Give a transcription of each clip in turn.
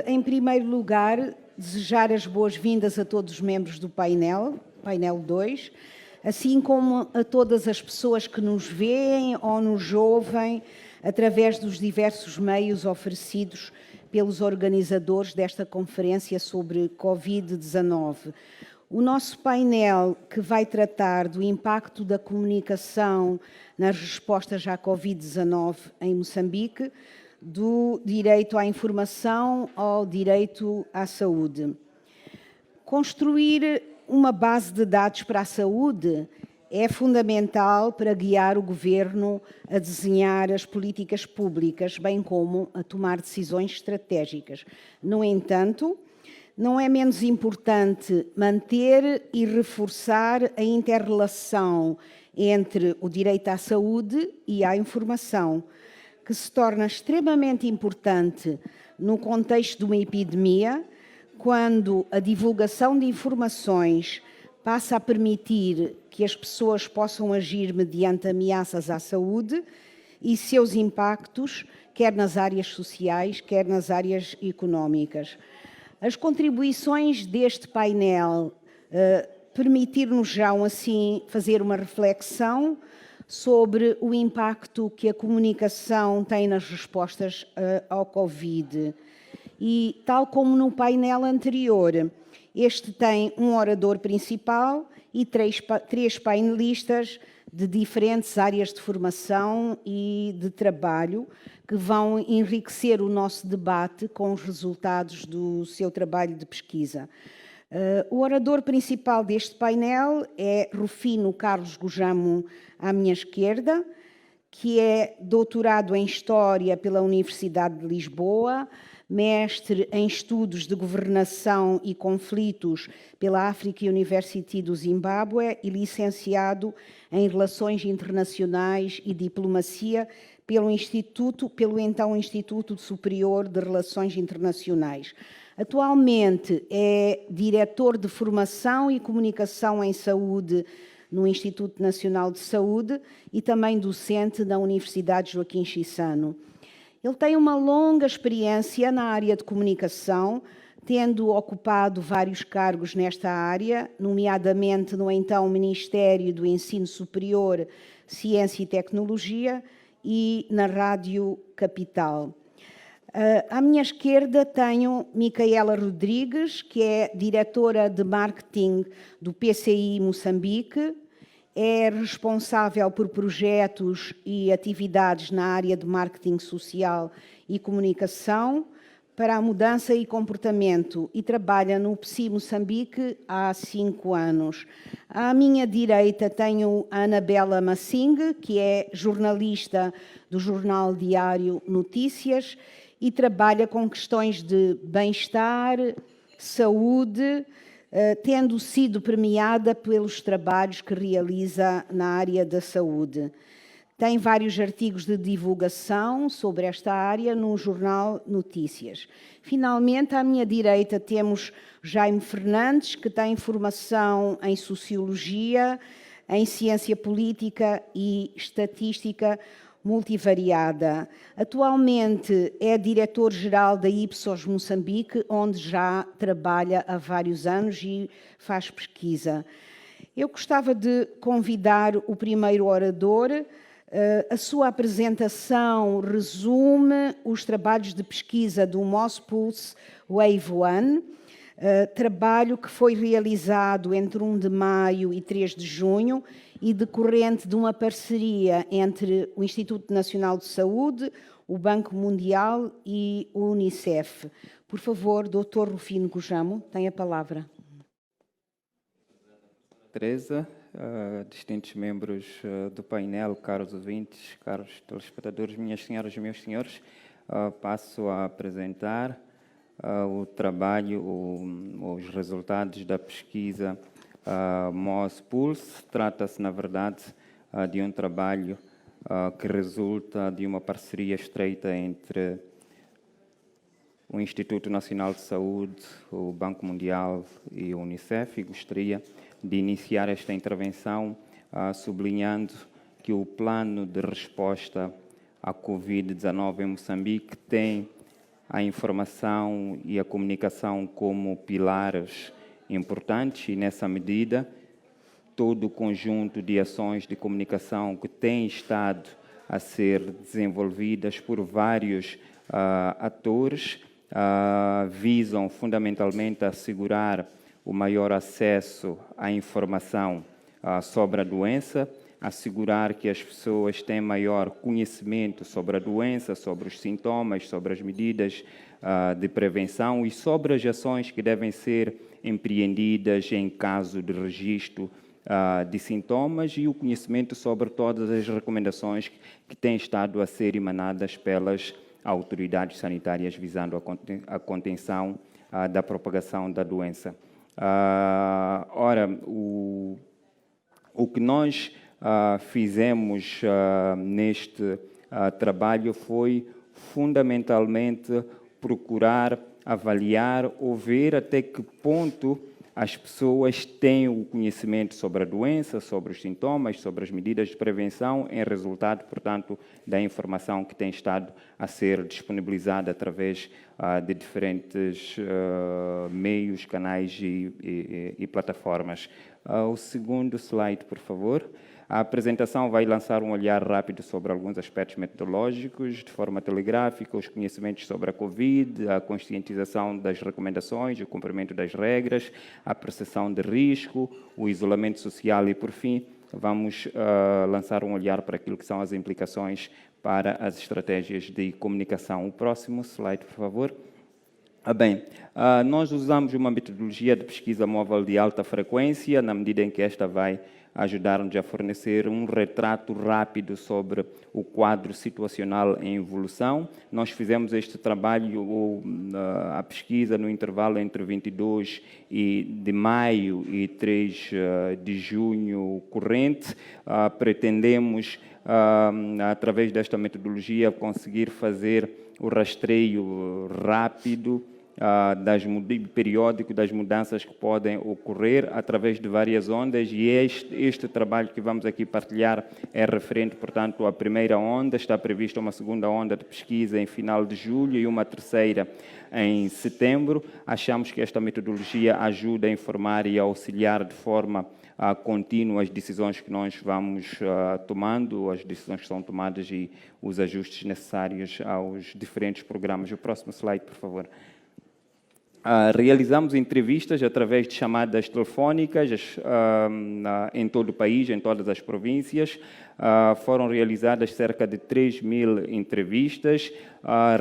Em primeiro lugar, desejar as boas-vindas a todos os membros do painel 2, assim como a todas as pessoas que nos veem ou nos ouvem através dos diversos meios oferecidos pelos organizadores desta conferência sobre Covid-19. O nosso painel, que vai tratar do impacto da comunicação nas respostas à Covid-19 em Moçambique, do direito à informação ao direito à saúde. Construir uma base de dados para a saúde é fundamental para guiar o governo a desenhar as políticas públicas, bem como a tomar decisões estratégicas. No entanto, não é menos importante manter e reforçar a inter-relação entre o direito à saúde e à informação, que se torna extremamente importante no contexto de uma epidemia, quando a divulgação de informações passa a permitir que as pessoas possam agir mediante ameaças à saúde e seus impactos, quer nas áreas sociais, quer nas áreas económicas. As contribuições deste painel permitir-nos-ão, assim, fazer uma reflexão sobre o impacto que a comunicação tem nas respostas ao Covid. E, tal como no painel anterior, este tem um orador principal e três painelistas de diferentes áreas de formação e de trabalho que vão enriquecer o nosso debate com os resultados do seu trabalho de pesquisa. O orador principal deste painel é Rufino Carlos Gojamo, à minha esquerda, que é doutorado em História pela Universidade de Lisboa, mestre em Estudos de Governação e Conflitos pela African University do Zimbábue e licenciado em Relações Internacionais e Diplomacia pelo então Instituto Superior de Relações Internacionais. Atualmente é diretor de Formação e Comunicação em Saúde no Instituto Nacional de Saúde e também docente na Universidade Joaquim Chissano. Ele tem uma longa experiência na área de comunicação, tendo ocupado vários cargos nesta área, nomeadamente no então Ministério do Ensino Superior, Ciência e Tecnologia e na Rádio Capital. À minha esquerda tenho Micaela Rodrigues, que é diretora de marketing do PCI Moçambique, é responsável por projetos e atividades na área de marketing social e comunicação para a mudança e comportamento e trabalha no PSI Moçambique há 5 anos. À minha direita tenho a Anabela Massing, que é jornalista do jornal diário Notícias e trabalha com questões de bem-estar, saúde, tendo sido premiada pelos trabalhos que realiza na área da saúde. Tem vários artigos de divulgação sobre esta área no jornal Notícias. Finalmente, à minha direita temos Jaime Fernandes, que tem formação em Sociologia, em Ciência Política e Estatística multivariada. Atualmente é diretor-geral da Ipsos Moçambique, onde já trabalha há vários anos e faz pesquisa. Eu gostava de convidar o primeiro orador. A sua apresentação resume os trabalhos de pesquisa do MOSPulse Wave One, trabalho que foi realizado entre 1 de maio e 3 de junho e decorrente de uma parceria entre o Instituto Nacional de Saúde, o Banco Mundial e o Unicef. Por favor, Dr. Rufino Gojamo, tem a palavra. Teresa, distintos membros do painel, caros ouvintes, caros telespectadores, minhas senhoras e meus senhores, passo a apresentar o trabalho, os resultados da pesquisa MOSPulse. Trata-se, na verdade, de um trabalho que resulta de uma parceria estreita entre o Instituto Nacional de Saúde, o Banco Mundial e o Unicef, e gostaria de iniciar esta intervenção sublinhando que o plano de resposta à Covid-19 em Moçambique tem a informação e a comunicação como pilares importantes e, nessa medida, todo o conjunto de ações de comunicação que têm estado a ser desenvolvidas por vários atores visam fundamentalmente assegurar o maior acesso à informação sobre a doença, assegurar que as pessoas têm maior conhecimento sobre a doença, sobre os sintomas, sobre as medidas de prevenção e sobre as ações que devem ser empreendidas em caso de registro de sintomas e o conhecimento sobre todas as recomendações que têm estado a ser emanadas pelas autoridades sanitárias visando a contenção da propagação da doença. Ora, o que nós fizemos neste trabalho foi fundamentalmente procurar avaliar ou ver até que ponto as pessoas têm o conhecimento sobre a doença, sobre os sintomas, sobre as medidas de prevenção, em resultado, portanto, da informação que tem estado a ser disponibilizada através de diferentes meios, canais e plataformas. O segundo slide, por favor. A apresentação vai lançar um olhar rápido sobre alguns aspectos metodológicos, de forma telegráfica, os conhecimentos sobre a Covid, a conscientização das recomendações, o cumprimento das regras, a percepção de risco, o isolamento social e, por fim, vamos lançar um olhar para aquilo que são as implicações para as estratégias de comunicação. O próximo slide, por favor. Nós usamos uma metodologia de pesquisa móvel de alta frequência, na medida em que esta vai ajudar-nos a fornecer um retrato rápido sobre o quadro situacional em evolução. Nós fizemos este trabalho, a pesquisa, no intervalo entre 22 de maio e 3 de junho corrente. Pretendemos, através desta metodologia, conseguir fazer o rastreio rápido periódico das mudanças que podem ocorrer através de várias ondas e este trabalho que vamos aqui partilhar é referente, portanto, à primeira onda. Está prevista uma segunda onda de pesquisa em final de julho e uma terceira em setembro. Achamos que esta metodologia ajuda a informar e a auxiliar de forma contínua as decisões que nós vamos tomando, as decisões que são tomadas e os ajustes necessários aos diferentes programas. O próximo slide, por favor. Realizamos entrevistas através de chamadas telefónicas em todo o país, em todas as províncias. Foram realizadas cerca de 3.000 entrevistas.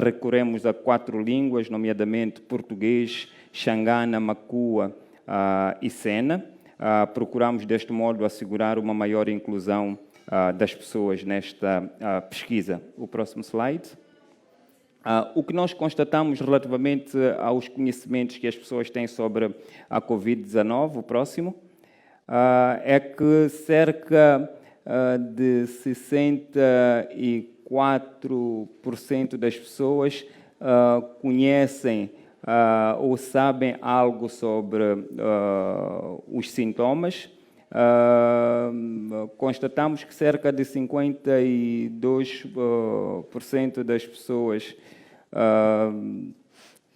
Recorremos a 4 línguas, nomeadamente português, Xangana, Makua e Sena. Procuramos, deste modo, assegurar uma maior inclusão das pessoas nesta pesquisa. O próximo slide. O que nós constatamos relativamente aos conhecimentos que as pessoas têm sobre a Covid-19, o próximo, é que cerca de 64% das pessoas conhecem ou sabem algo sobre os sintomas. Constatamos que cerca de 52% das pessoas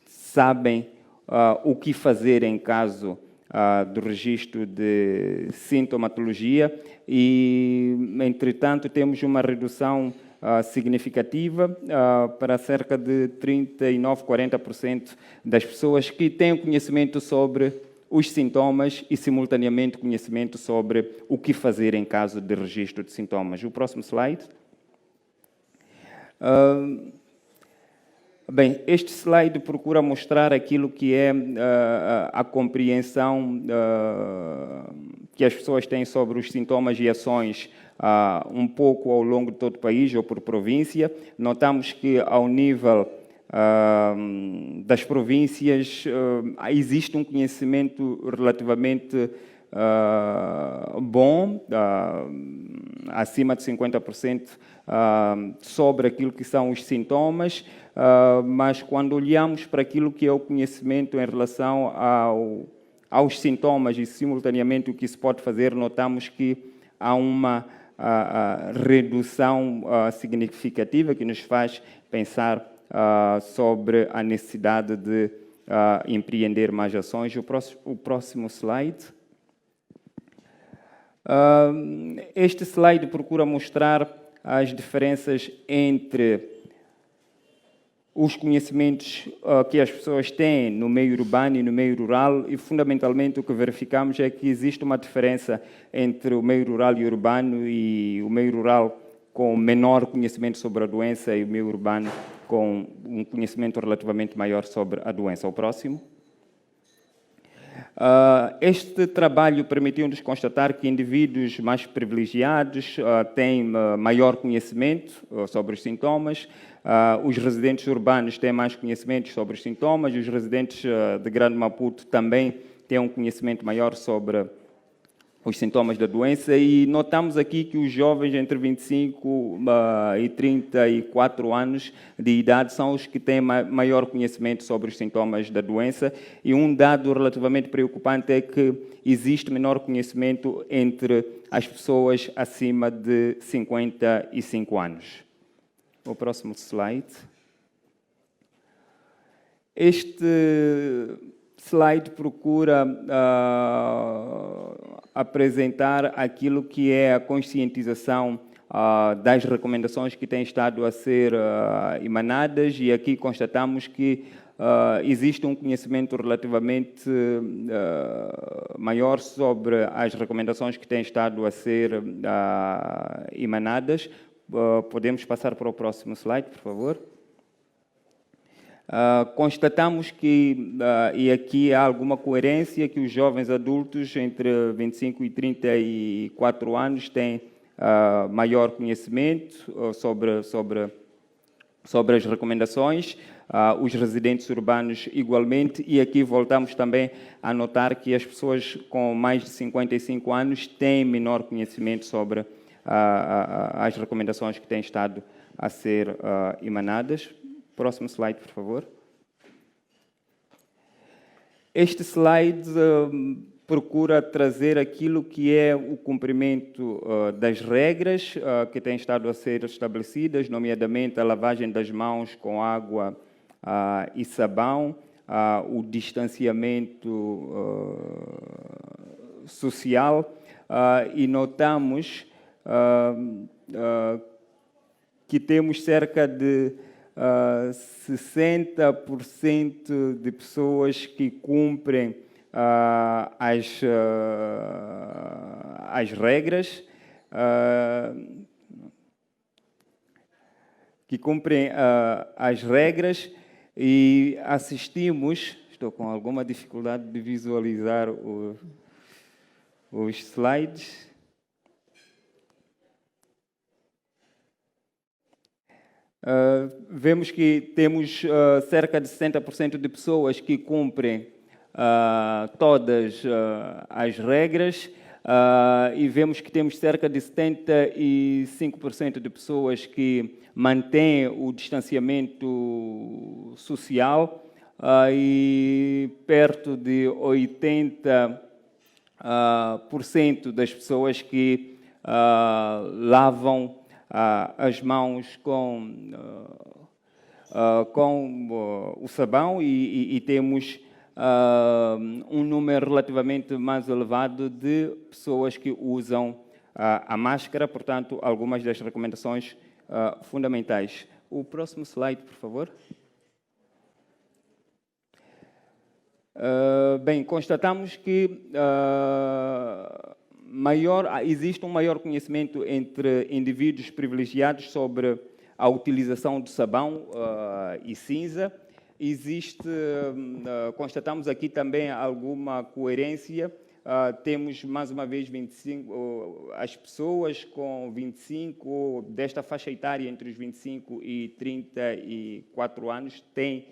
sabem o que fazer em caso do registro de sintomatologia e, entretanto, temos uma redução significativa para cerca de 39-40% das pessoas que têm conhecimento sobre os sintomas e, simultaneamente, conhecimento sobre o que fazer em caso de registro de sintomas. O próximo slide. Este slide procura mostrar aquilo que é a compreensão que as pessoas têm sobre os sintomas e ações um pouco ao longo de todo o país ou por província. Notamos que, ao nível das províncias, existe um conhecimento relativamente bom, acima de 50%, sobre aquilo que são os sintomas, mas quando olhamos para aquilo que é o conhecimento em relação aos sintomas e, simultaneamente, o que se pode fazer, notamos que há uma redução significativa que nos faz pensar sobre a necessidade de empreender mais ações. O próximo slide. Este slide procura mostrar as diferenças entre os conhecimentos que as pessoas têm no meio urbano e no meio rural, e fundamentalmente o que verificamos é que existe uma diferença entre o meio rural e urbano, e o meio rural com menor conhecimento sobre a doença e o meio urbano com um conhecimento relativamente maior sobre a doença. O próximo. Este trabalho permitiu-nos constatar que indivíduos mais privilegiados têm maior conhecimento sobre os sintomas, os residentes urbanos têm mais conhecimento sobre os sintomas, os residentes de Grande Maputo também têm um conhecimento maior sobre os sintomas da doença, e notamos aqui que os jovens entre 25 e 34 anos de idade são os que têm maior conhecimento sobre os sintomas da doença, e um dado relativamente preocupante é que existe menor conhecimento entre as pessoas acima de 55 anos. O próximo slide. Este slide procura apresentar aquilo que é a conscientização das recomendações que têm estado a ser emanadas, e aqui constatamos que existe um conhecimento relativamente maior sobre as recomendações que têm estado a ser emanadas. Podemos passar para o próximo slide, por favor. Constatamos que, e aqui há alguma coerência, que os jovens adultos entre 25 e 34 anos têm maior conhecimento sobre as recomendações, os residentes urbanos igualmente, e aqui voltamos também a notar que as pessoas com mais de 55 anos têm menor conhecimento sobre as recomendações que têm estado a ser emanadas. Próximo slide, por favor. Este slide procura trazer aquilo que é o cumprimento das regras que têm estado a ser estabelecidas, nomeadamente a lavagem das mãos com água e sabão, o distanciamento social, e notamos que temos cerca de 60% de pessoas que cumprem as regras, e assistimos. Estou com alguma dificuldade de visualizar os slides. Vemos que temos cerca de 60% de pessoas que cumprem todas as regras, e vemos que temos cerca de 75% de pessoas que mantêm o distanciamento social, e perto de 80% das pessoas que lavam as mãos com o sabão, e temos um número relativamente mais elevado de pessoas que usam a máscara, portanto, algumas das recomendações fundamentais. O próximo slide, por favor. Bem, constatamos que existe um maior conhecimento entre indivíduos privilegiados sobre a utilização do sabão e cinza. Constatamos aqui também alguma coerência. Temos, mais uma vez, as pessoas com 25, desta faixa etária entre os 25 e 34 anos, têm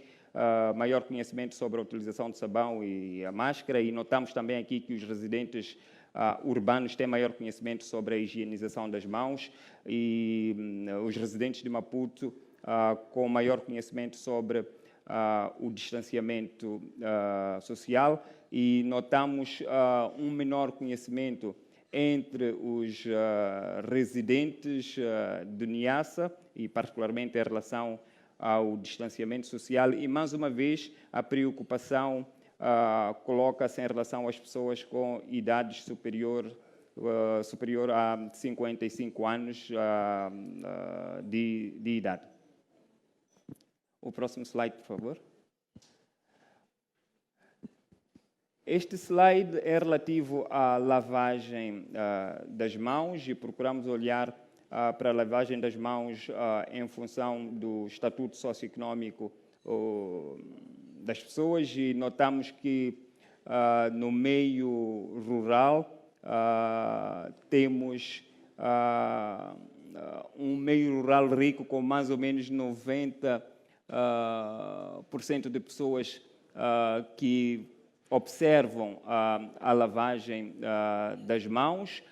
maior conhecimento sobre a utilização do sabão e a máscara, e notamos também aqui que os residentes urbanos têm maior conhecimento sobre a higienização das mãos, e os residentes de Maputo com maior conhecimento sobre o distanciamento social, e notamos um menor conhecimento entre os residentes de Niassa, e particularmente em relação ao distanciamento social e, mais uma vez, a preocupação coloca-se em relação às pessoas com idades superior a 55 anos de idade. O próximo slide, por favor. Este slide é relativo à lavagem das mãos e procuramos olhar para a lavagem das mãos em função do estatuto socioeconómico das pessoas e notamos que no meio rural temos um meio rural rico com mais ou menos 90% de pessoas que observam a lavagem das mãos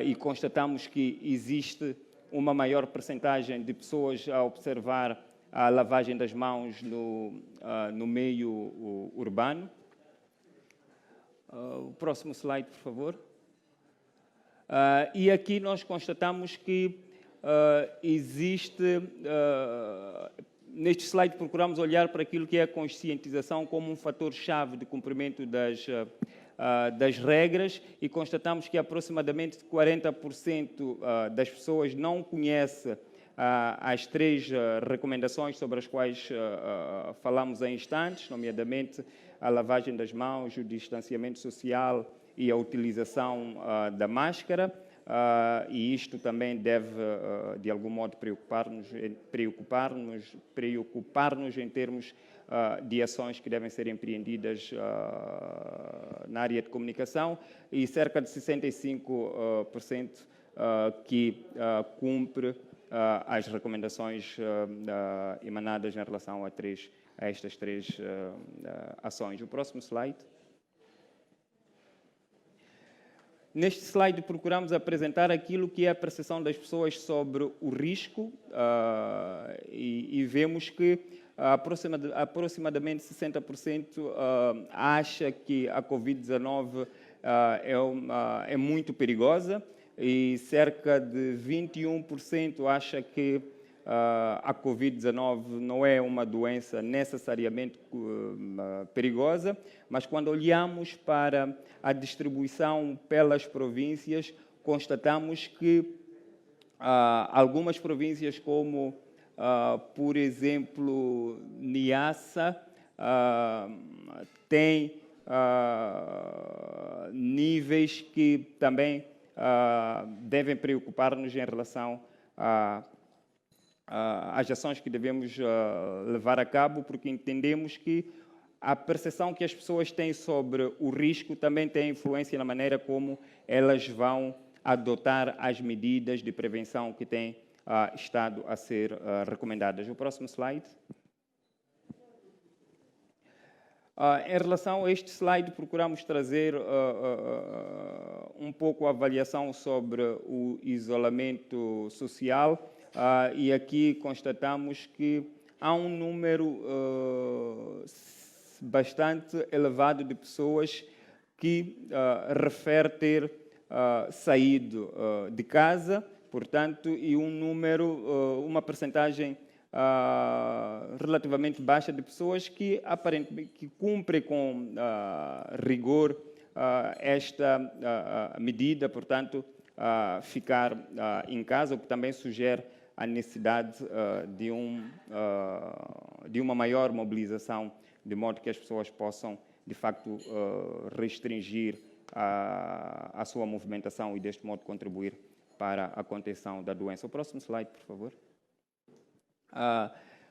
e constatamos que existe uma maior percentagem de pessoas a observar a lavagem das mãos no meio urbano. O próximo slide, por favor. E aqui nós constatamos que existe... Neste slide procuramos olhar para aquilo que é a conscientização como um fator-chave de cumprimento das regras e constatamos que aproximadamente 40% das pessoas não conhece as 3 recomendações sobre as quais falamos em instantes, nomeadamente a lavagem das mãos, o distanciamento social e a utilização da máscara. E isto também deve, de algum modo, preocupar-nos em termos de ações que devem ser empreendidas na área de comunicação e cerca de 65% que cumpre as recomendações emanadas em relação a estas 3 ações. O próximo slide. Neste slide, procuramos apresentar aquilo que é a percepção das pessoas sobre o risco e vemos que aproximadamente 60% acha que a Covid-19 é muito perigosa e cerca de 21% acha que a Covid-19 não é uma doença necessariamente perigosa, mas quando olhamos para a distribuição pelas províncias, constatamos que algumas províncias como, por exemplo, Niassa, têm níveis que também devem preocupar-nos em relação às ações que devemos levar a cabo, porque entendemos que a percepção que as pessoas têm sobre o risco também tem influência na maneira como elas vão adotar as medidas de prevenção que têm estado a ser recomendadas. O próximo slide. Em relação a este slide, procuramos trazer um pouco a avaliação sobre o isolamento social e aqui constatamos que há um número bastante elevado de pessoas que refere ter saído de casa, portanto, e um número, uma percentagem relativamente baixa de pessoas que aparentemente cumprem com rigor esta medida, portanto, ficar em casa, o que também sugere a necessidade de uma maior mobilização, de modo que as pessoas possam, de facto, restringir a sua movimentação e, deste modo, contribuir para a contenção da doença. O próximo slide, por favor.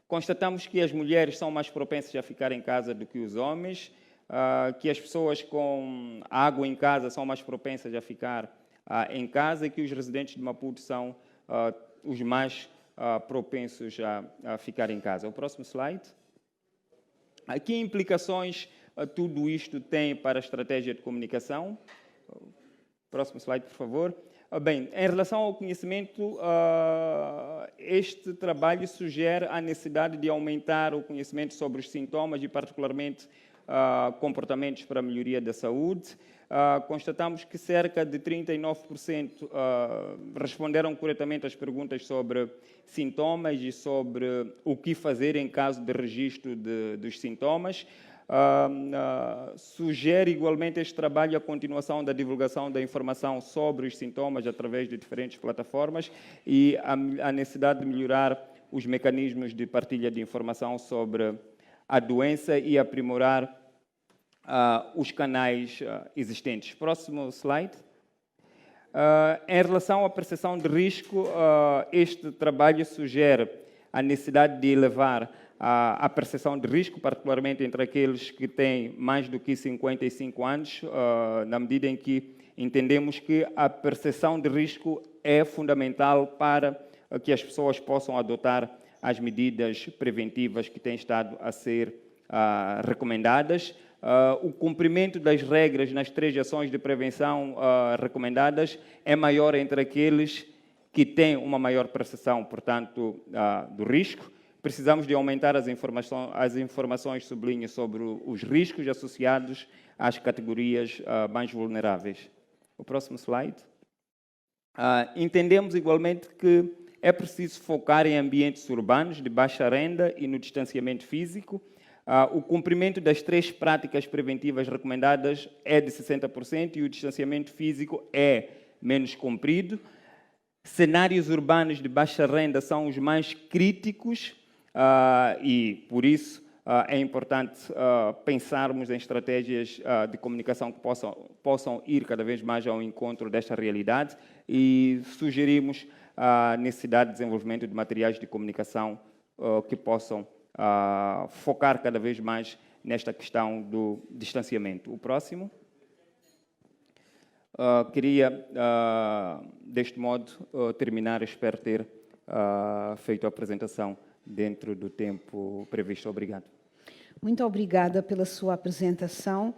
Constatamos que as mulheres são mais propensas a ficar em casa do que os homens, que as pessoas com água em casa são mais propensas a ficar em casa e que os residentes de Maputo são os mais propensos a ficar em casa. O próximo slide. Que implicações tudo isto tem para a estratégia de comunicação? Próximo slide, por favor. Bem, em relação ao conhecimento, este trabalho sugere a necessidade de aumentar o conhecimento sobre os sintomas e, particularmente, comportamentos para a melhoria da saúde. Constatamos que cerca de 39% responderam corretamente às perguntas sobre sintomas e sobre o que fazer em caso de registro dos sintomas. Sugere igualmente este trabalho a continuação da divulgação da informação sobre os sintomas através de diferentes plataformas e a necessidade de melhorar os mecanismos de partilha de informação sobre a doença e aprimorar os canais existentes. Próximo slide. Em relação à percepção de risco, este trabalho sugere a necessidade de elevar a percepção de risco, particularmente entre aqueles que têm mais do que 55 anos, na medida em que entendemos que a percepção de risco é fundamental para que as pessoas possam adotar as medidas preventivas que têm estado a ser recomendadas. O cumprimento das regras nas 3 ações de prevenção recomendadas é maior entre aqueles que têm uma maior percepção, portanto, do risco. Precisamos de aumentar as informações, sublinho, sobre os riscos associados às categorias mais vulneráveis. O próximo slide. Entendemos igualmente que é preciso focar em ambientes urbanos de baixa renda e no distanciamento físico. O cumprimento das 3 práticas preventivas recomendadas é de 60% e o distanciamento físico é menos cumprido. Cenários urbanos de baixa renda são os mais críticos e, por isso, é importante pensarmos em estratégias de comunicação que possam ir cada vez mais ao encontro desta realidade e sugerimos a necessidade de desenvolvimento de materiais de comunicação que possam focar cada vez mais nesta questão do distanciamento. O próximo. Queria, deste modo, terminar. Espero ter feito a apresentação dentro do tempo previsto. Obrigado. Muito obrigada pela sua apresentação.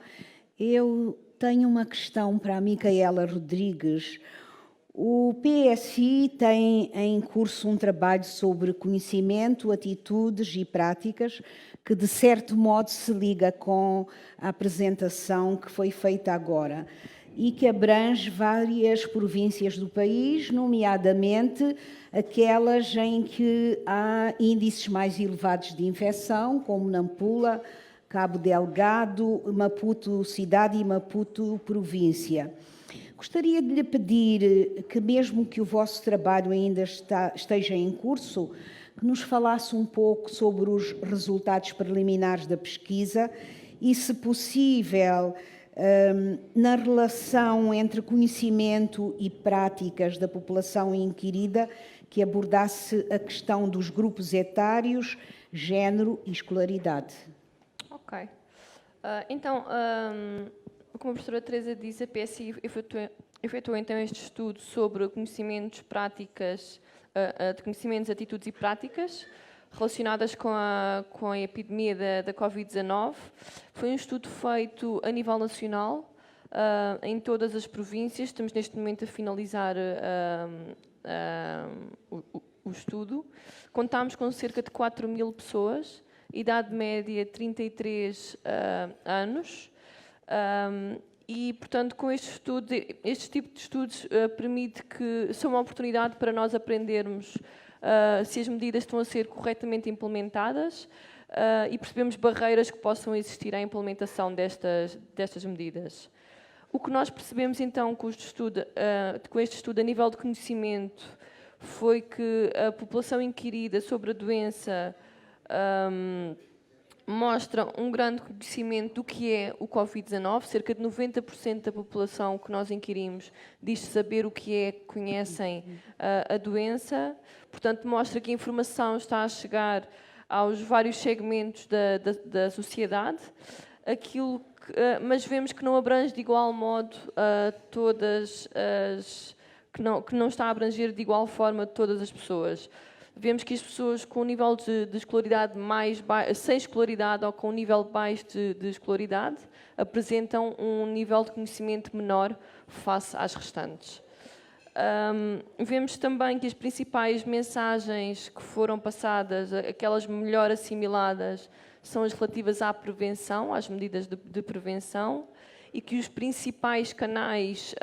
Eu tenho uma questão para a Micaela Rodrigues. O PSI tem em curso um trabalho sobre conhecimento, atitudes e práticas que, de certo modo, se liga com a apresentação que foi feita agora e que abrange várias províncias do país, nomeadamente aquelas em que há índices mais elevados de infecção, como Nampula, Cabo Delgado, Maputo Cidade e Maputo Província. Gostaria de lhe pedir que, mesmo que o vosso trabalho ainda esteja em curso, que nos falasse um pouco sobre os resultados preliminares da pesquisa e, se possível, na relação entre conhecimento e práticas da população inquirida, que abordasse a questão dos grupos etários, género e escolaridade. Ok. Então, como a professora Teresa disse, a PSI efetuou então este estudo sobre conhecimentos, práticas, de conhecimentos, atitudes e práticas relacionadas com a epidemia da Covid-19. Foi um estudo feito a nível nacional, em todas as províncias. Estamos neste momento a finalizar o estudo. Contámos com cerca de 4.000 pessoas, idade média 33 anos. E, portanto, com este tipo de estudos permite que são uma oportunidade para nós aprendermos se as medidas estão a ser corretamente implementadas e percebemos barreiras que possam existir à implementação destas medidas. O que nós percebemos, então, com este estudo a nível de conhecimento foi que a população inquirida sobre a doença mostra um grande conhecimento do que é o Covid-19. Cerca de 90% da população que nós inquirimos diz saber o que é, conhecem a doença. Portanto, mostra que a informação está a chegar aos vários segmentos da sociedade. Mas vemos que não abrange de igual modo todas as... que não está a abranger de igual forma todas as pessoas. Vemos que as pessoas com um nível de escolaridade mais baixo, sem escolaridade ou com um nível baixo de escolaridade, apresentam um nível de conhecimento menor face às restantes. Vemos também que as principais mensagens que foram passadas, aquelas melhor assimiladas, são as relativas à prevenção, às medidas de prevenção, e que os principais canais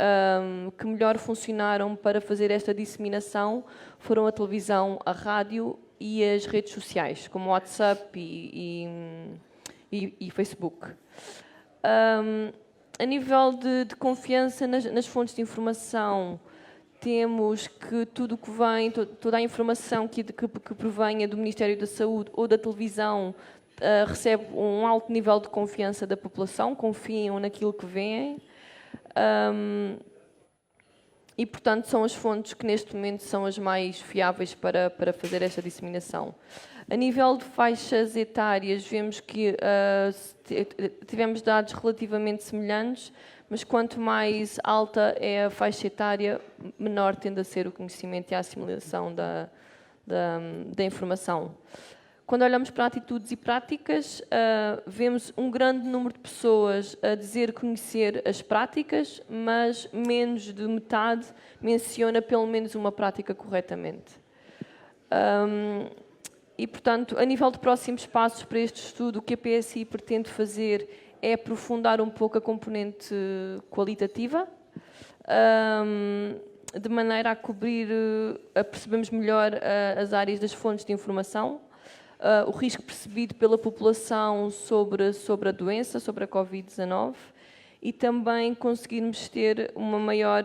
que melhor funcionaram para fazer esta disseminação foram a televisão, a rádio e as redes sociais, como o WhatsApp e Facebook. A nível de confiança nas fontes de informação, temos que tudo o que vem, toda a informação que provenha do Ministério da Saúde ou da televisão recebe um alto nível de confiança da população, confiam naquilo que veem. E, portanto, são as fontes que neste momento são as mais fiáveis para fazer esta disseminação. A nível de faixas etárias, vemos que tivemos dados relativamente semelhantes, mas quanto mais alta é a faixa etária, menor tende a ser o conhecimento e a assimilação da informação. Quando olhamos para atitudes e práticas, vemos um grande número de pessoas a dizer conhecer as práticas, mas menos de metade menciona pelo menos uma prática corretamente. E, portanto, a nível de próximos passos para este estudo, o que a PSI pretende fazer é aprofundar um pouco a componente qualitativa, de maneira a cobrir, a percebermos melhor as áreas das fontes de informação, o risco percebido pela população sobre a doença, sobre a Covid-19, e também conseguirmos ter uma maior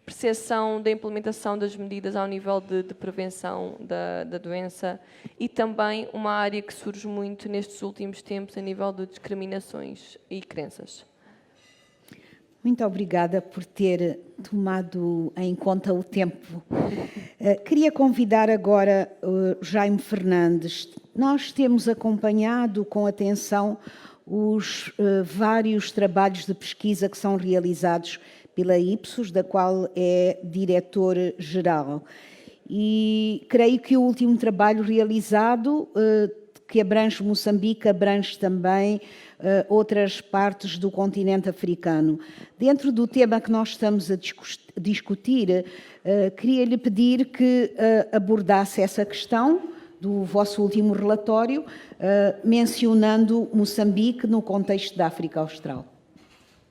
percepção da implementação das medidas ao nível de prevenção da doença, e também uma área que surge muito nestes últimos tempos a nível de discriminações e crenças. Muito obrigada por ter tomado em conta o tempo. Queria convidar agora Jaime Fernandes. Nós temos acompanhado com atenção os vários trabalhos de pesquisa que são realizados pela Ipsos, da qual é diretor-geral. E creio que o último trabalho realizado, que abrange Moçambique, abrange também outras partes do continente africano. Dentro do tema que nós estamos a discutir, queria-lhe pedir que abordasse essa questão do vosso último relatório, mencionando Moçambique no contexto da África Austral.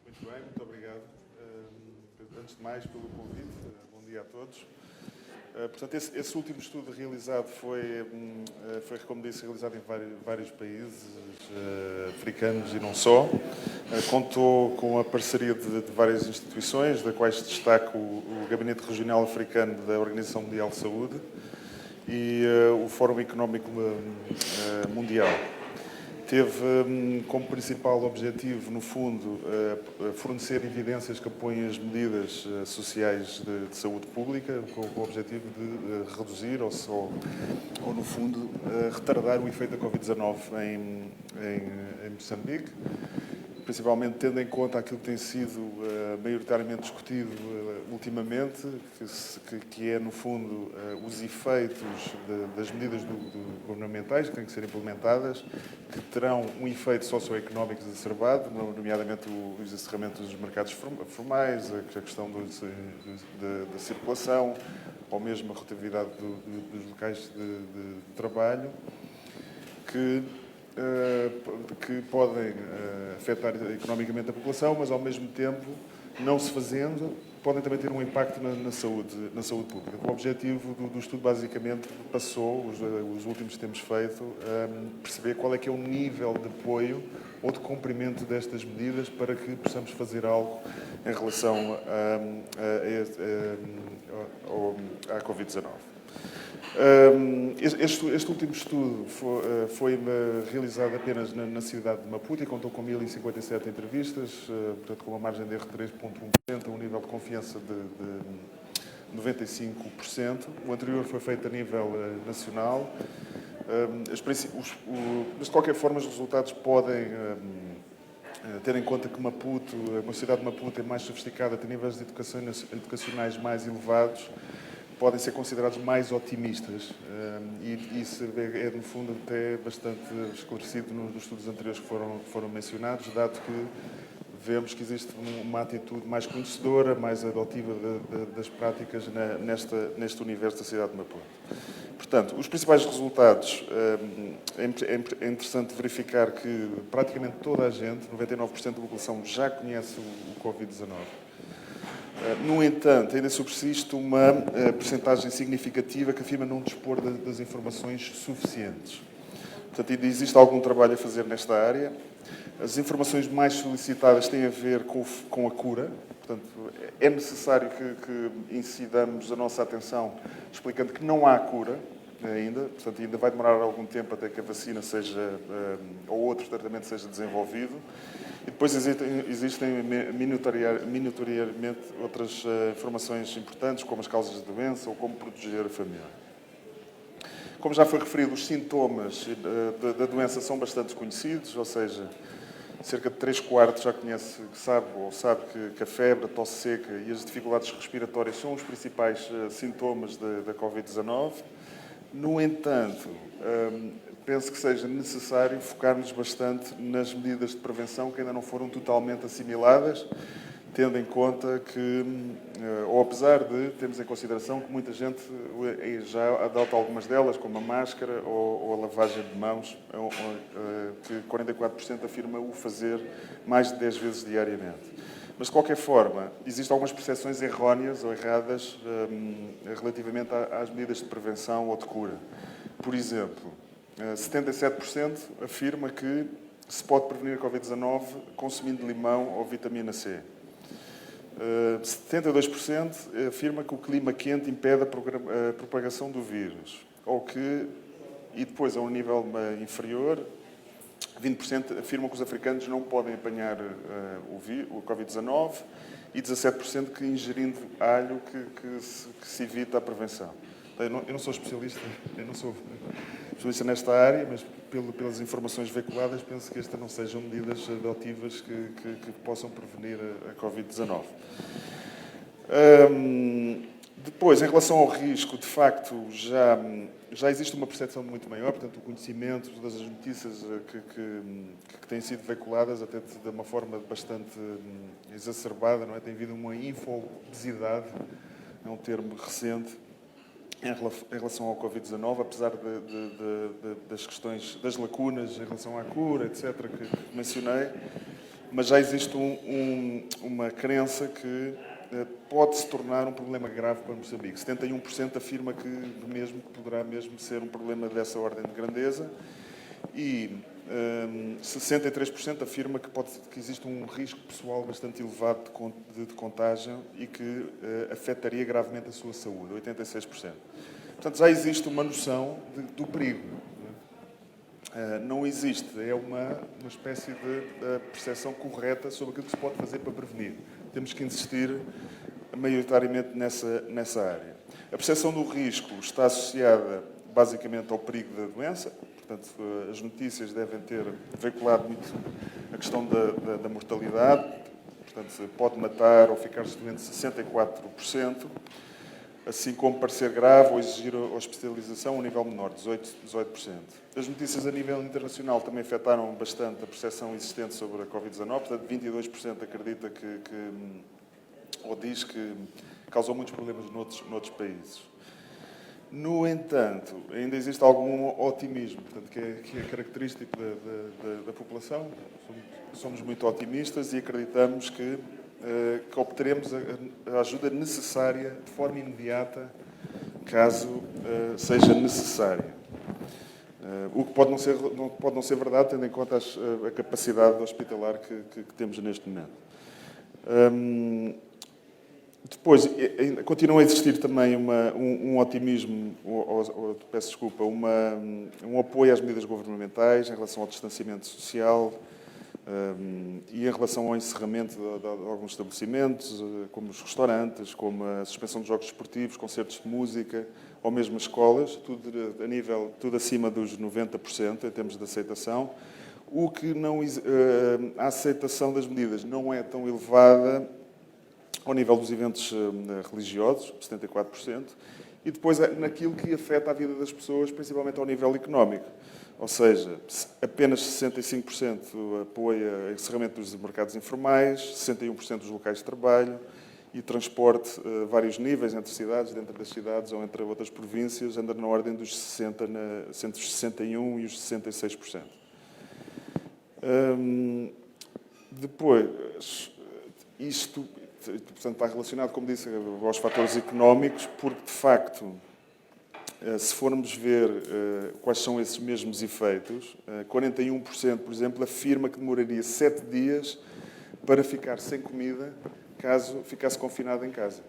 Muito bem, muito obrigado. Antes de mais, pelo convite. Bom dia a todos. Portanto, esse último estudo realizado foi, como disse, realizado em vários países africanos e não só. Contou com a parceria de várias instituições, da quais destaco o Gabinete Regional Africano da Organização Mundial de Saúde e o Fórum Económico Mundial. Teve como principal objetivo, no fundo, fornecer evidências que apoiem as medidas sociais de saúde pública, com o objetivo de reduzir ou no fundo, retardar o efeito da Covid-19 em Moçambique, principalmente tendo em conta aquilo que tem sido maioritariamente discutido ultimamente, que é, no fundo, os efeitos das medidas governamentais que têm que ser implementadas, que terão um efeito socioeconómico exacerbado, nomeadamente os encerramentos dos mercados formais, a questão da circulação, ou mesmo a rotatividade dos locais de trabalho, que podem afetar economicamente a população, mas ao mesmo tempo, não se fazendo, podem também ter um impacto na saúde pública. O objetivo do estudo basicamente passou, os últimos tempos feito, a perceber qual é que é o nível de apoio ou de cumprimento destas medidas para que possamos fazer algo em relação à Covid-19. Este último estudo foi realizado apenas na cidade de Maputo e contou com 1.057 entrevistas, portanto, com uma margem de erro de 3,1%, um nível de confiança de 95%. O anterior foi feito a nível nacional. Mas, de qualquer forma, os resultados podem ter em conta que Maputo, a cidade de Maputo é mais sofisticada, tem níveis de educacionais mais elevados, podem ser considerados mais otimistas, e isso é, no fundo, até bastante esclarecido nos estudos anteriores que foram mencionados, dado que vemos que existe uma atitude mais conhecedora, mais adotiva das práticas neste universo da cidade de Maputo. Portanto, os principais resultados, é interessante verificar que praticamente toda a gente, 99% da população, já conhece o Covid-19. No entanto, ainda subsiste uma percentagem significativa que afirma não dispor das informações suficientes. Portanto, ainda existe algum trabalho a fazer nesta área. As informações mais solicitadas têm a ver com a cura. Portanto, é necessário que incidamos a nossa atenção explicando que não há cura ainda. Portanto, ainda vai demorar algum tempo até que a vacina seja, ou outro tratamento seja desenvolvido. E depois existem minoritariamente outras informações importantes, como as causas da doença ou como proteger a família. Como já foi referido, os sintomas da doença são bastante conhecidos, ou seja, cerca de 3/4 já sabe que a febre, a tosse seca e as dificuldades respiratórias são os principais sintomas da Covid-19. No entanto, penso que seja necessário focar-nos bastante nas medidas de prevenção que ainda não foram totalmente assimiladas, tendo em conta que, ou apesar de termos em consideração que muita gente já adota algumas delas, como a máscara ou a lavagem de mãos, que 44% afirma o fazer mais de 10 vezes diariamente. Mas, de qualquer forma, existem algumas percepções erróneas ou erradas relativamente às medidas de prevenção ou de cura. Por exemplo, 77% afirma que se pode prevenir a Covid-19 consumindo limão ou vitamina C. 72% afirma que o clima quente impede a propagação do vírus. E depois, a um nível inferior, 20% afirmam que os africanos não podem apanhar o Covid-19 e 17% que ingerindo alho que se evita a prevenção. Eu não sou especialista, nesta área, mas pelas informações veiculadas penso que estas não sejam medidas adotivas que possam prevenir a Covid-19. Depois, em relação ao risco, de facto, já existe uma percepção muito maior, portanto, o conhecimento das notícias que têm sido veiculadas, até de uma forma bastante exacerbada, não é? Tem havido uma infobesidade, é um termo recente, em relação ao Covid-19, apesar das questões, das lacunas em relação à cura, etc., que mencionei, mas já existe uma crença que pode se tornar um problema grave para Moçambique. 71% afirma que poderá mesmo ser um problema dessa ordem de grandeza e 63% afirma que existe um risco pessoal bastante elevado de contágio e que afetaria gravemente a sua saúde, 86%. Portanto, já existe uma noção do perigo. Não existe, é uma espécie de percepção correta sobre aquilo que se pode fazer para prevenir. Temos que insistir maioritariamente nessa área. A percepção do risco está associada basicamente ao perigo da doença. Portanto, as notícias devem ter veiculado muito a questão da mortalidade. Portanto, pode matar ou ficar-se doente 64%, assim como parecer grave ou exigir hospitalização a um nível menor, 18%. As notícias a nível internacional também afetaram bastante a percepção existente sobre a Covid-19. Portanto, 22% acredita ou diz que causou muitos problemas noutros países. No entanto, ainda existe algum otimismo, portanto, que é característico da população. Somos muito otimistas e acreditamos que obteremos a ajuda necessária de forma imediata, caso seja necessária. O que pode não ser verdade, tendo em conta a capacidade hospitalar que temos neste momento. Depois, continua a existir também um otimismo, peço desculpa, um apoio às medidas governamentais em relação ao distanciamento social e em relação ao encerramento de alguns estabelecimentos, como os restaurantes, como a suspensão de jogos desportivos, concertos de música, ou mesmo as escolas, tudo acima dos 90% em termos de aceitação. A aceitação das medidas não é tão elevada ao nível dos eventos religiosos, 74%, e depois naquilo que afeta a vida das pessoas, principalmente ao nível económico. Ou seja, apenas 65% apoia o encerramento dos mercados informais, 61% dos locais de trabalho e transporte a vários níveis, entre cidades, dentro das cidades ou entre outras províncias, anda na ordem dos 61% e os 66%. Depois, isto, portanto, está relacionado, como disse, aos fatores económicos, porque, de facto, se formos ver quais são esses mesmos efeitos, 41%, por exemplo, afirma que demoraria 7 dias para ficar sem comida caso ficasse confinado em casa.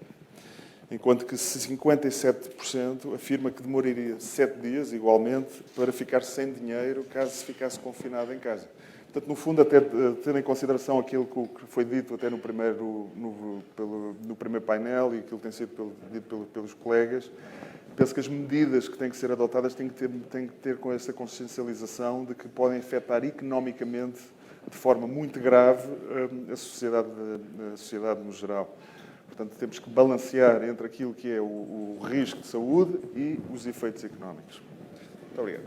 Enquanto que 57% afirma que demoraria 7 dias, igualmente, para ficar sem dinheiro caso se ficasse confinado em casa. Portanto, no fundo, até tendo em consideração aquilo que foi dito até no primeiro painel e aquilo que tem sido dito pelos colegas, penso que as medidas que têm que ser adotadas têm que ter com essa consciencialização de que podem afetar economicamente de forma muito grave a sociedade no geral. Portanto, temos que balancear entre aquilo que é o risco de saúde e os efeitos económicos. Muito obrigado.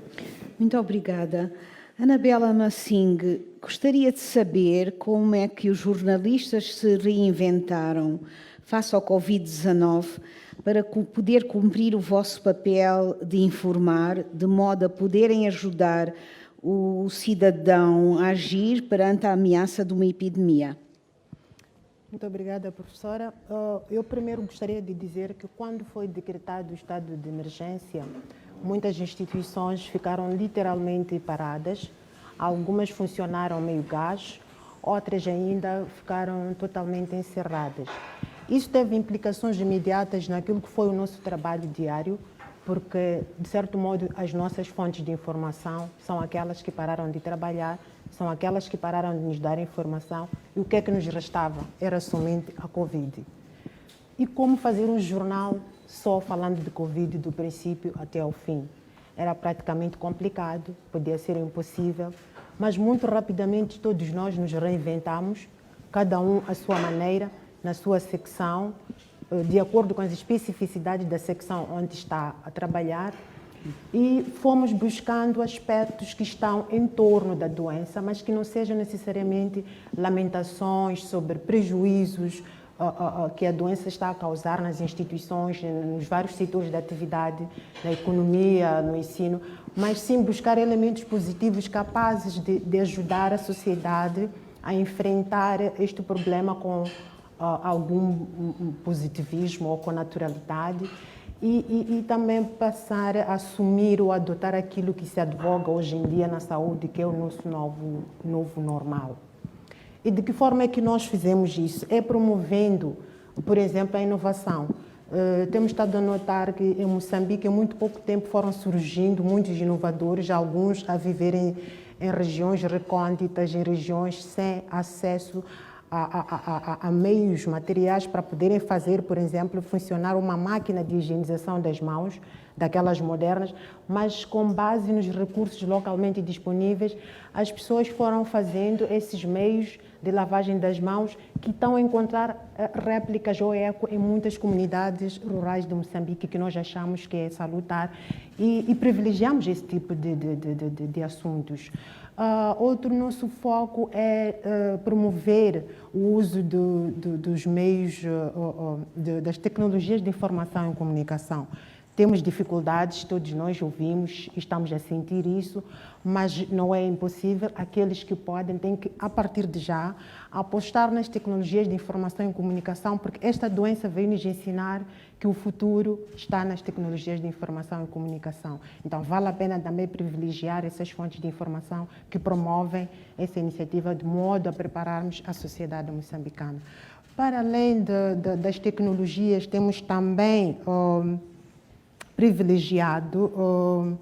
Muito obrigada. Anabela Massing, gostaria de saber como é que os jornalistas se reinventaram face ao Covid-19 para poder cumprir o vosso papel de informar, de modo a poderem ajudar o cidadão a agir perante a ameaça de uma epidemia. Muito obrigada, professora. Eu primeiro gostaria de dizer que quando foi decretado o estado de emergência, muitas instituições ficaram literalmente paradas. Algumas funcionaram meio gás, outras ainda ficaram totalmente encerradas. Isso teve implicações imediatas naquilo que foi o nosso trabalho diário, porque, de certo modo, as nossas fontes de informação são aquelas que pararam de trabalhar, são aquelas que pararam de nos dar informação, e o que é que nos restava? Era somente a Covid. E como fazer um jornal só falando de Covid do princípio até ao fim? Era praticamente complicado, podia ser impossível, mas muito rapidamente todos nós nos reinventamos, cada um à sua maneira, na sua secção, de acordo com as especificidades da secção onde está a trabalhar, e fomos buscando aspectos que estão em torno da doença, mas que não sejam necessariamente lamentações sobre prejuízos que a doença está a causar nas instituições, nos vários setores da atividade, na economia, no ensino, mas sim buscar elementos positivos capazes de ajudar a sociedade a enfrentar este problema com algum positivismo ou com naturalidade e também passar a assumir ou adotar aquilo que se advoga hoje em dia na saúde, que é o nosso novo normal. E de que forma é que nós fizemos isso? É promovendo, por exemplo, a inovação. Temos estado a notar que em Moçambique, em muito pouco tempo, foram surgindo muitos inovadores, alguns a viverem em regiões recônditas, em regiões sem acesso a meios materiais para poderem fazer, por exemplo, funcionar uma máquina de higienização das mãos, daquelas modernas, mas com base nos recursos localmente disponíveis, as pessoas foram fazendo esses meios de lavagem das mãos que estão a encontrar réplicas ou eco em muitas comunidades rurais de Moçambique, que nós achamos que é salutar e privilegiamos esse tipo de assuntos. Outro nosso foco é promover o uso dos meios, das tecnologias de informação e comunicação. Temos dificuldades, todos nós ouvimos, estamos a sentir isso, mas não é impossível. Aqueles que podem têm que, a partir de já, apostar nas tecnologias de informação e comunicação, porque esta doença veio nos ensinar que o futuro está nas tecnologias de informação e comunicação. Então, vale a pena também privilegiar essas fontes de informação que promovem essa iniciativa de modo a prepararmos a sociedade moçambicana. Para além das tecnologias, temos também privilegiado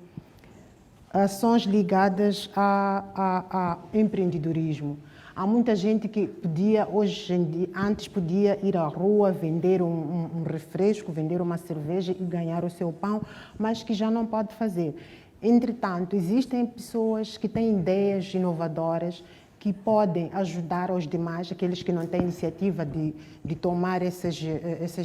ações ligadas a empreendedorismo. Há muita gente que podia, hoje em dia, antes podia ir à rua, vender um refresco, vender uma cerveja e ganhar o seu pão, mas que já não pode fazer. Entretanto, existem pessoas que têm ideias inovadoras que podem ajudar os demais, aqueles que não têm iniciativa de tomar essas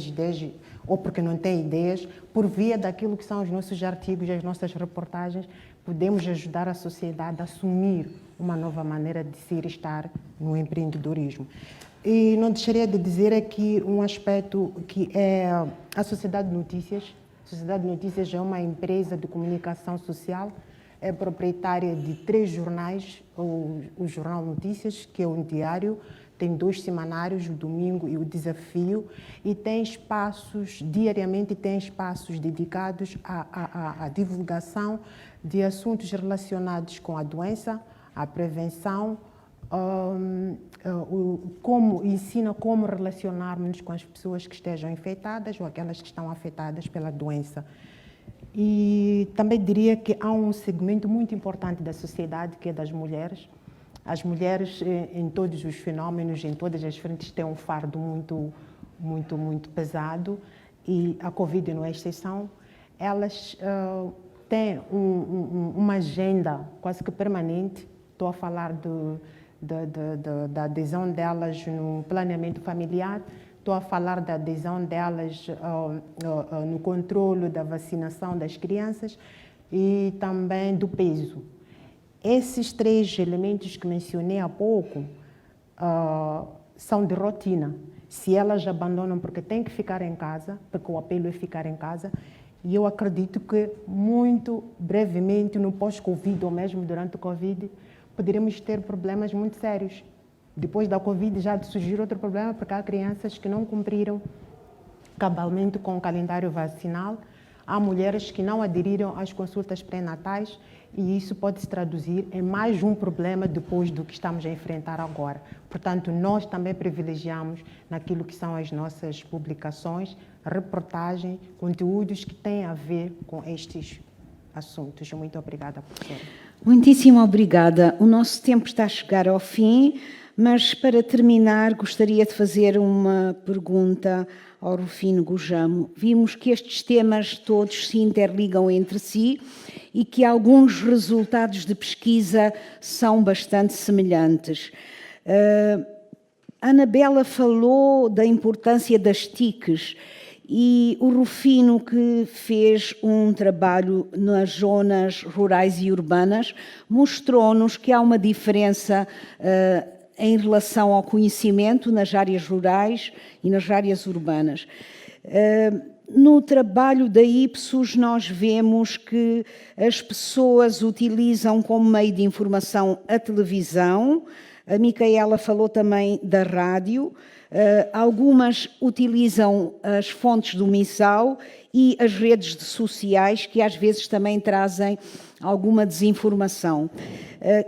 ideias, ou porque não têm ideias, por via daquilo que são os nossos artigos e as nossas reportagens, podemos ajudar a sociedade a assumir uma nova maneira de ser e estar no empreendedorismo. E não deixaria de dizer aqui um aspecto que é a Sociedade de Notícias. A Sociedade de Notícias é uma empresa de comunicação social, é proprietária de 3 jornais, o Jornal Notícias, que é um diário, tem 2 semanários, o Domingo e o Desafio, e tem espaços, diariamente tem espaços dedicados à divulgação de assuntos relacionados com a doença, a prevenção, ensina como relacionarmos com as pessoas que estejam infectadas ou aquelas que estão afetadas pela doença. E também diria que há um segmento muito importante da sociedade, que é das mulheres. As mulheres, em todos os fenómenos, em todas as frentes, têm um fardo muito pesado, e a Covid não é exceção. Elas têm uma agenda quase que permanente. Estou a falar da adesão delas no planeamento familiar, estou a falar da adesão delas no controle da vacinação das crianças e também do peso. Esses 3 elementos que mencionei há pouco são de rotina. Se elas abandonam porque têm que ficar em casa, porque o apelo é ficar em casa, e eu acredito que muito brevemente, no pós-Covid ou mesmo durante o Covid, poderemos ter problemas muito sérios. Depois da Covid já de surgir outro problema, porque há crianças que não cumpriram cabalmente com o calendário vacinal, há mulheres que não aderiram às consultas pré-natais, e isso pode se traduzir em mais um problema depois do que estamos a enfrentar agora. Portanto, nós também privilegiamos naquilo que são as nossas publicações, reportagens, conteúdos que têm a ver com estes assuntos. Muito obrigada, professora. Muitíssimo obrigada. O nosso tempo está a chegar ao fim, mas para terminar gostaria de fazer uma pergunta ao Rufino Gojamo. Vimos que estes temas todos se interligam entre si e que alguns resultados de pesquisa são bastante semelhantes. A Anabela falou da importância das TICs e o Rufino, que fez um trabalho nas zonas rurais e urbanas, mostrou-nos que há uma diferença em relação ao conhecimento nas áreas rurais e nas áreas urbanas. No trabalho da Ipsos, nós vemos que as pessoas utilizam como meio de informação a televisão. A Micaela falou também da rádio. Algumas utilizam as fontes do MISAL e as redes sociais, que às vezes também trazem alguma desinformação.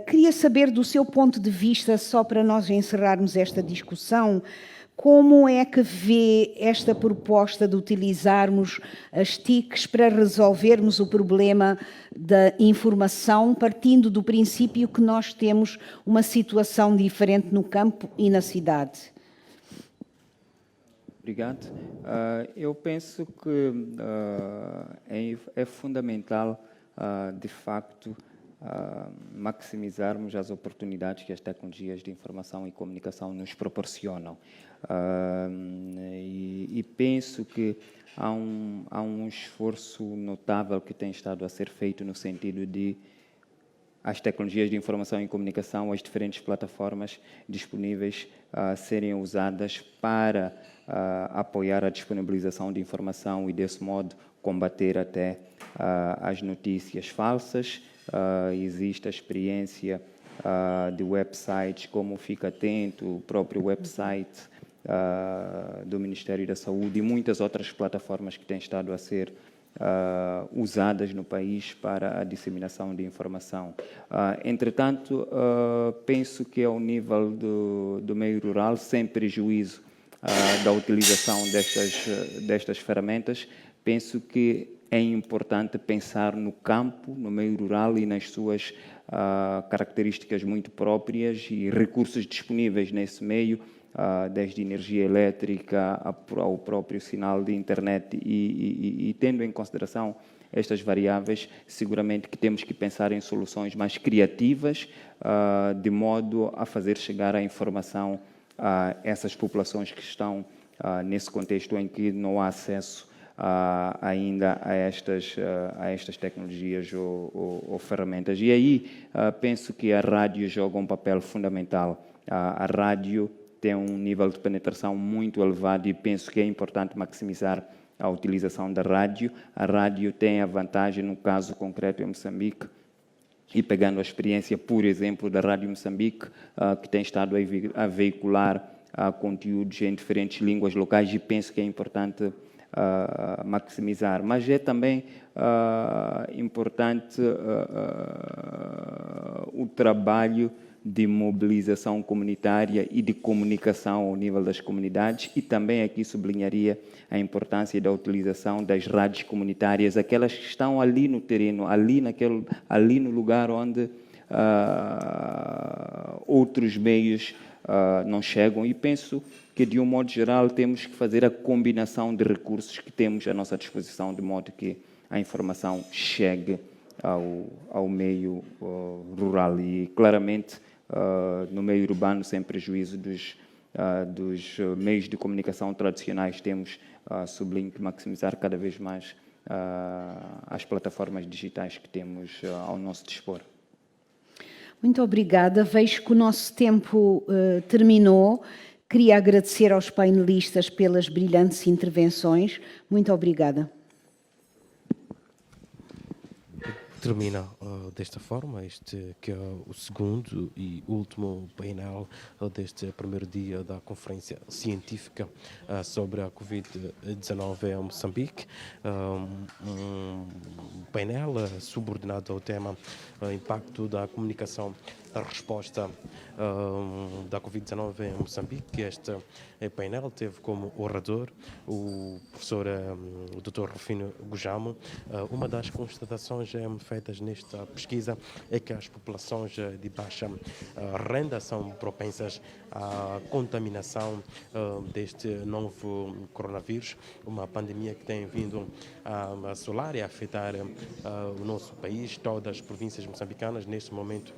Queria saber, do seu ponto de vista, só para nós encerrarmos esta discussão, como é que vê esta proposta de utilizarmos as TICs para resolvermos o problema da informação, partindo do princípio que nós temos uma situação diferente no campo e na cidade? Obrigado. Eu penso que é fundamental, de facto, maximizarmos as oportunidades que as tecnologias de informação e comunicação nos proporcionam. E penso que há um esforço notável que tem estado a ser feito no sentido de as tecnologias de informação e comunicação, as diferentes plataformas disponíveis serem usadas para apoiar a disponibilização de informação e, desse modo, combater até as notícias falsas. Existe a experiência de websites como Fica Atento, o próprio website do Ministério da Saúde e muitas outras plataformas que têm estado a ser usadas no país para a disseminação de informação. Entretanto, penso que ao nível do meio rural, sem prejuízo da utilização destas ferramentas, penso que é importante pensar no campo, no meio rural e nas suas características muito próprias e recursos disponíveis nesse meio, desde energia elétrica ao próprio sinal de internet e tendo em consideração estas variáveis, seguramente que temos que pensar em soluções mais criativas, de modo a fazer chegar a informação a essas populações que estão nesse contexto em que não há acesso ainda a estas tecnologias ou ferramentas. E aí penso que a rádio joga um papel fundamental. A rádio tem um nível de penetração muito elevado e penso que é importante maximizar a utilização da rádio. A rádio tem a vantagem, no caso concreto em Moçambique, e pegando a experiência, por exemplo, da Rádio Moçambique, que tem estado a veicular conteúdos em diferentes línguas locais, e penso que é importante maximizar. Mas é também importante o trabalho de mobilização comunitária e de comunicação ao nível das comunidades, e também aqui sublinharia a importância da utilização das rádios comunitárias, aquelas que estão ali no terreno, ali no lugar onde outros meios não chegam, e penso que, de um modo geral, temos que fazer a combinação de recursos que temos à nossa disposição, de modo que a informação chegue ao meio rural e, claramente, no meio urbano, sem prejuízo dos meios de comunicação tradicionais, temos, sublinho, que maximizar cada vez mais as plataformas digitais que temos ao nosso dispor. Muito obrigada. Vejo que o nosso tempo terminou. Queria agradecer aos painelistas pelas brilhantes intervenções. Muito obrigada. Termina desta forma este que é o segundo e último painel deste primeiro dia da conferência científica sobre a Covid-19 em Moçambique. Um painel subordinado ao tema impacto da comunicação da resposta da Covid-19 em Moçambique. Este painel teve como orador o professor o Dr. Rufino Gujamo. Uma das constatações feitas nesta pesquisa é que as populações de baixa renda são propensas à contaminação deste novo coronavírus, uma pandemia que tem vindo a assolar e a afetar o nosso país. Todas as províncias moçambicanas neste momento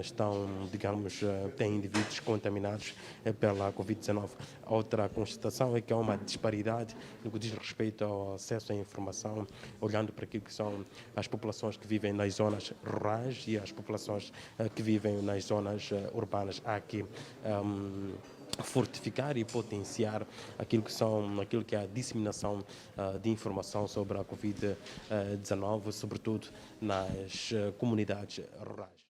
estão, digamos, têm indivíduos contaminados pela Covid-19. Outra constatação é que há uma disparidade no que diz respeito ao acesso à informação, olhando para aquilo que são as populações que vivem nas zonas rurais e as populações que vivem nas zonas urbanas. Há que fortificar e potenciar aquilo que é a disseminação de informação sobre a Covid-19, sobretudo nas comunidades rurais.